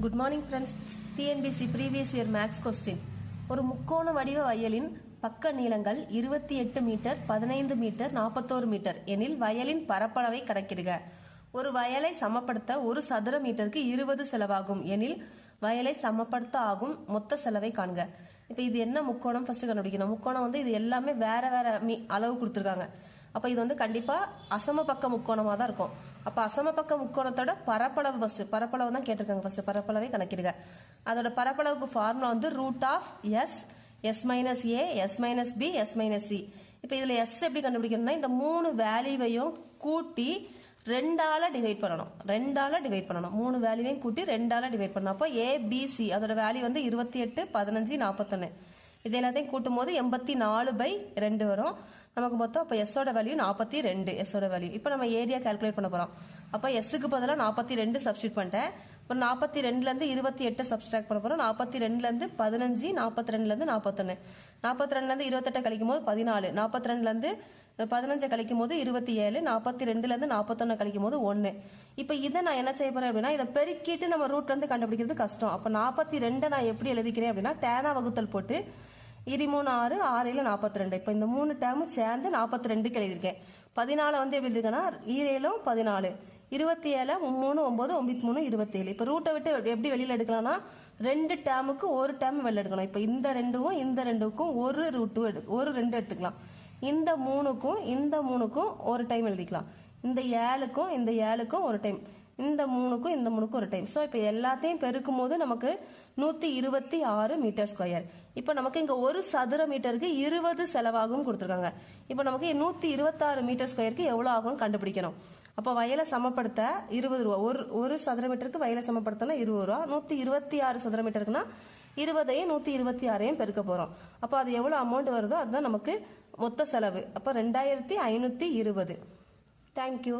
Good morning friends. TNPSC previous year maths question. ஒரு முக்கோண வடிவ வயலின் பக்க நீளங்கள் 28 மீட்டர், 15 மீட்டர், 41 மீட்டர் எனில் வயலின் பரப்பளவை கணக்கிடுக. ஒரு வயலை சமப்படுத்த ஒரு சதுர மீட்டருக்கு 20 செலவாகும் எனில் வயலை சமப்படுத்த ஆகும் மொத்த செலவை காண்க. இப்போ இது என்ன முக்கோணம் ஃபர்ஸ்ட் கண்டுபிடிக்கணும். முக்கோணம் வந்து இது எல்லாமே வேற வேற அளவு கொடுத்துருக்காங்க. அப்போ இது வந்து கண்டிப்பா அசம பக்க முக்கோணமா தான் இருக்கும். அப்ப அசம பக்க முக்கோணத்தோட பரப்பளவு பரப்பளவு தான் கேட்டிருக்காங்க. ஃபர்ஸ்ட் பரப்பளவை கணக்கிடுக. அதோட பரப்பளவுக்கு ஃபார்முலா வந்து √s minus a s minus b s minus c. இப்போ இதுல எஸ் எப்படி கண்டுபிடிக்கணும்னா இந்த மூணு வேல்யூவையும் கூட்டி 2ஆல டிவைட் பண்ணணும். மூணு வேல்யூவையும் கூட்டி 2ஆல டிவைட் பண்ணணும். அப்போ ஏபிசி அதோட வேல்யூ வந்து 28, 15, 41. இது எல்லாத்தையும் கூட்டும் போது 84/2 வரும் நமக்கு மொத்தம். அப்போ எஸ்ஸோட வேல்யூ 42. எஸ்ஸோட வேல்யூ இப்போ நம்ம ஏரியா கால்குலேட் பண்ண போறோம். அப்போ எஸ்ஸுக்கு பதிலாக 42 சப்ஸ்டியூட் பண்ணிட்டேன். இப்போ 42ல இருந்து 28 சப்ஸ்ட்ராக்ட் பண்ண போறோம். 42ல இருந்து 15, 42ல இருந்து 41, 42ல இருந்து 28 கழிக்கும் போது 14, 42ல இருந்து 15 கழிக்கும் போது 27, 42ல இருந்து 41 கழிக்கும் போது 1. இப்போ இதை நான் என்ன செய்ய போறேன் அப்படின்னா இதை பெருக்கிட்டு நம்ம ரூட்ல இருந்து கண்டுபிடிக்கிறது கஷ்டம். அப்போ 42 நான் எப்படி எழுதிக்கிறேன் அப்படின்னா டேனா வகுத்தல் போட்டு 23 6 6 42. இப்போ இந்த மூணு டேர்மும் சேர்ந்து 42க்கு எழுதியிருக்கேன். 14 வந்து எப்படி எழுதிருக்கேன்னா 7 14, 27 3 9 93 27. இப்போ ரூட்டை விட்டு எப்படி வெளியில எடுக்கலாம்னா 2 டேர்முக்கு ஒரு டேர்ம் வெளில எடுக்கணும். இப்போ இந்த ரெண்டுக்கும் ஒரு ரூட்டு ஒரு 2 எடுத்துக்கலாம். இந்த மூணுக்கும் ஒரு டைம் எழுதிக்கலாம். இந்த 7க்கும் ஒரு டைம், இந்த மூணுக்கும் ஒரு டைம். ஸோ இப்போ எல்லாத்தையும் பெருக்கும் போது நமக்கு 126 மீட்டர் ஸ்கொயர். இப்போ நமக்கு இங்க ஒரு சதுர மீட்டருக்கு 20 செலவாகும் கொடுத்துருக்காங்க. இப்போ நமக்கு 126 மீட்டர் ஸ்கொயருக்கு எவ்வளவு ஆகும் கண்டுபிடிக்கணும். அப்போ வயலை சமப்படுத்த 20 ரூபா. ஒரு சதுர மீட்டருக்கு வயலை சமப்படுத்தினா 20 ரூபா. 126 சதுர மீட்டருக்குன்னா 20ஐயும் 126ஐயும் பெருக்க போறோம். அப்போ அது எவ்வளவு அமௌண்ட் வருதோ அதுதான் நமக்கு மொத்த செலவு. அப்போ 2520. தேங்க்யூ.